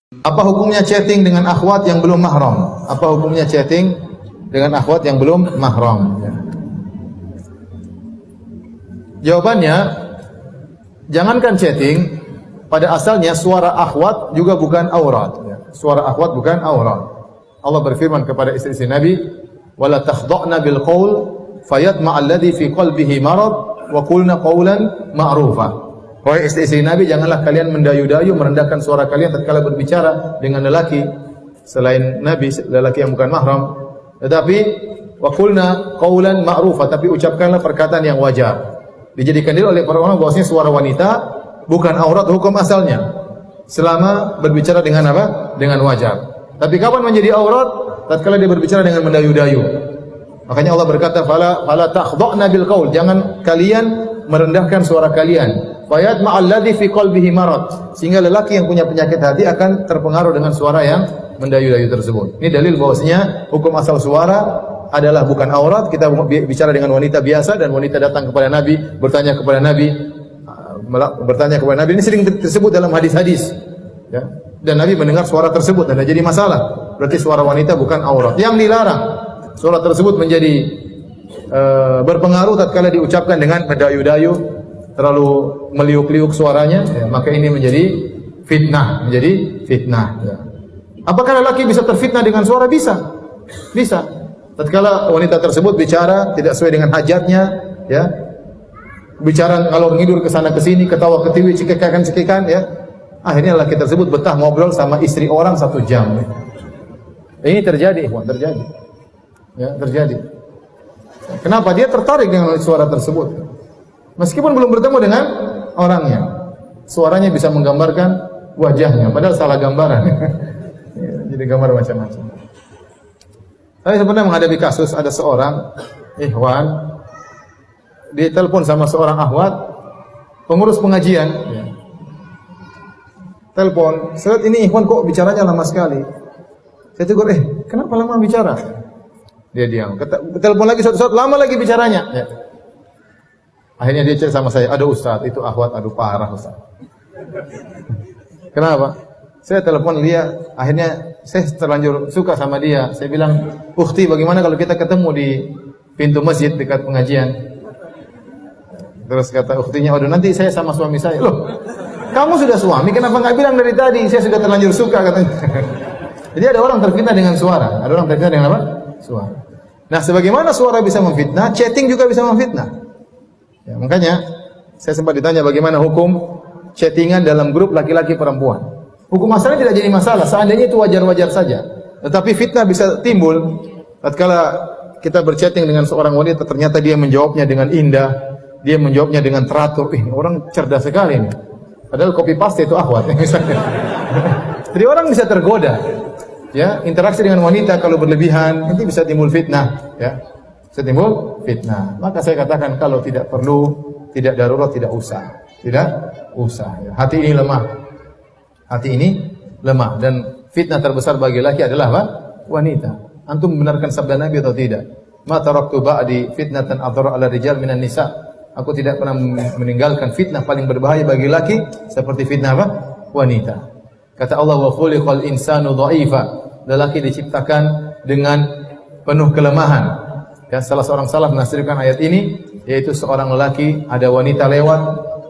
Apa hukumnya chatting dengan akhwat yang belum mahram? Apa hukumnya chatting dengan akhwat yang belum mahram? Jawabannya, jangankan chatting, pada asalnya suara akhwat juga bukan aurat. Suara akhwat bukan aurat. Allah berfirman kepada istri-istri Nabi, "Wala takhda'na bil qaul fayatma'a alladhi fi qalbihi marad wa qulna qawlan ma'rufa." Wahai istri-istri Nabi, janganlah kalian mendayu-dayu, merendahkan suara kalian tatkala berbicara dengan lelaki selain Nabi, lelaki yang bukan mahram. Tetapi wa qulna qawlan ma'rufa, tapi ucapkanlah perkataan yang wajar. Dijadikan dalil oleh para ulama bahwasanya suara wanita bukan aurat hukum asalnya selama berbicara dengan apa? Dengan wajar. Tapi kapan menjadi aurat? Tatkala dia berbicara dengan mendayu-dayu. Makanya Allah berkata, "Fala takhda'na bil qaul." Jangan kalian merendahkan suara kalian. Fayat ma'alladhi fi qalbihi marad. Sehingga lelaki yang punya penyakit hati akan terpengaruh dengan suara yang mendayu-dayu tersebut. Ini dalil bahwasanya hukum asal suara adalah bukan aurat. Kita bicara dengan wanita biasa dan wanita datang kepada Nabi, bertanya kepada Nabi. Ini sering tersebut dalam hadis-hadis. Ya. Dan Nabi mendengar suara tersebut dan jadi masalah. Berarti suara wanita bukan aurat. Yang dilarang suara tersebut menjadi berpengaruh tatkala diucapkan dengan mendayu-dayu, terlalu meliuk-liuk suaranya, ya, maka ini menjadi fitnah, ya. Apakah lelaki bisa terfitnah dengan suara? Bisa. Tatkala wanita tersebut bicara tidak sesuai dengan hajatnya, ya. Bicara ngalor ngidur ke sana ke sini, ketawa ketiwi, cekikan, ya. Akhirnya lelaki tersebut betah ngobrol sama istri orang 1 jam. Ya. Ini terjadi. Ya, terjadi. Kenapa? Dia tertarik dengan suara tersebut. Meskipun belum bertemu dengan orangnya, suaranya bisa menggambarkan wajahnya, padahal salah gambaran. Ya, jadi gambar macam-macam. Saya pernah menghadapi kasus ada seorang ikhwan ditelepon sama seorang akhwat pengurus pengajian. Ya. Telepon, saat ini ikhwan kok bicaranya lama sekali. Saya tegur, kenapa lama bicara? Dia diam. Telepon lagi suatu saat, lama lagi bicaranya. Ya. Akhirnya dia cerita sama saya, aduh Ustaz, itu akhwat, aduh parah Ustaz. Kenapa? Saya telepon dia, akhirnya saya terlanjur suka sama dia. Saya bilang, "Ukhti, bagaimana kalau kita ketemu di pintu masjid dekat pengajian?" Terus kata ukhtinya, "Aduh, nanti saya sama suami saya." Loh, kamu sudah suami, kenapa nggak bilang dari tadi? Saya sudah terlanjur suka, katanya. Jadi ada orang terfitnah dengan suara. Ada orang terfitnah dengan apa? Suara. Nah, sebagaimana suara bisa memfitnah, chatting juga bisa memfitnah. Ya, makanya saya sempat ditanya bagaimana hukum chattingan dalam grup laki-laki perempuan. Hukum asalnya tidak jadi masalah, seandainya itu wajar-wajar saja. Tetapi fitnah bisa timbul tatkala kita berchatting dengan seorang wanita, ternyata dia menjawabnya dengan indah, dia menjawabnya dengan teratur. Orang cerdas sekali ini. Padahal copy paste itu akhwat misalnya. Jadi orang bisa tergoda. Ya, interaksi dengan wanita kalau berlebihan itu bisa timbul fitnah, ya. Bisa timbul fitnah. Maka saya katakan kalau tidak perlu, tidak darurat, tidak usah. Tidak usah. Ya. Hati ini lemah dan fitnah terbesar bagi laki adalah apa? Wanita. Antum membenarkan sabda Nabi atau tidak? Ma taraktu ba'di fitnatan adhara 'ala rijal minan nisa. Aku tidak pernah meninggalkan fitnah paling berbahaya bagi laki seperti fitnah apa? Wanita. Kata Allah, wa khuliqal insanu dha'ifa. Lelaki diciptakan dengan penuh kelemahan. Ya, salah seorang salaf menafsirkan ayat ini, yaitu seorang lelaki ada wanita lewat,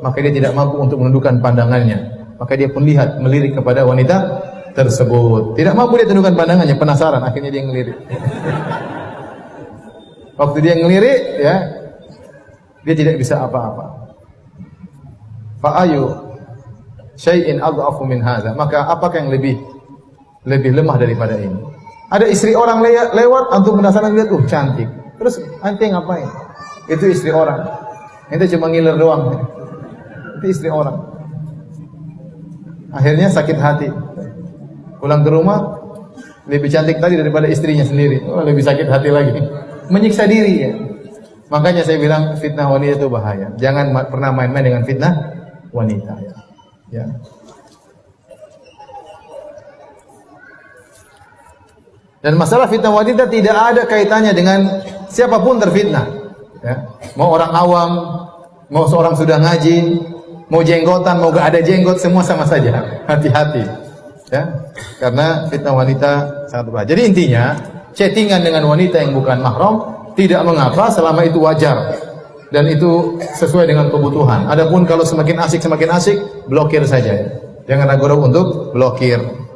maka dia tidak mampu untuk menundukkan pandangannya. Maka dia pun melirik kepada wanita tersebut. Tidak mampu dia tundukkan pandangannya, penasaran, akhirnya dia ngelirik. Waktu dia ngelirik, ya, dia tidak bisa apa-apa. Fa'ayu syai'in adhafu min hadza. Maka apakah yang lebih lemah daripada ini? Ada istri orang lewat, antum penasaran lihat, cantik. Terus antum ngapain? Itu istri orang. Ente cuma ngiler doang. Itu istri orang. Akhirnya sakit hati. Pulang ke rumah lebih cantik tadi daripada istrinya sendiri. Lebih sakit hati lagi. Menyiksa diri ya. Makanya saya bilang fitnah wanita itu bahaya. Jangan pernah main-main dengan fitnah wanita ya. Ya. Dan masalah fitnah wanita tidak ada kaitannya dengan siapapun terfitnah. Ya. Mau orang awam, mau seorang sudah ngaji, mau jenggotan, mau gak ada jenggot, semua sama saja. Hati-hati. Ya, karena fitnah wanita sangat berbahaya. Jadi intinya, chattingan dengan wanita yang bukan mahram tidak mengapa selama itu wajar dan itu sesuai dengan kebutuhan. Adapun kalau semakin asik blokir saja. Jangan ragu-ragu untuk blokir.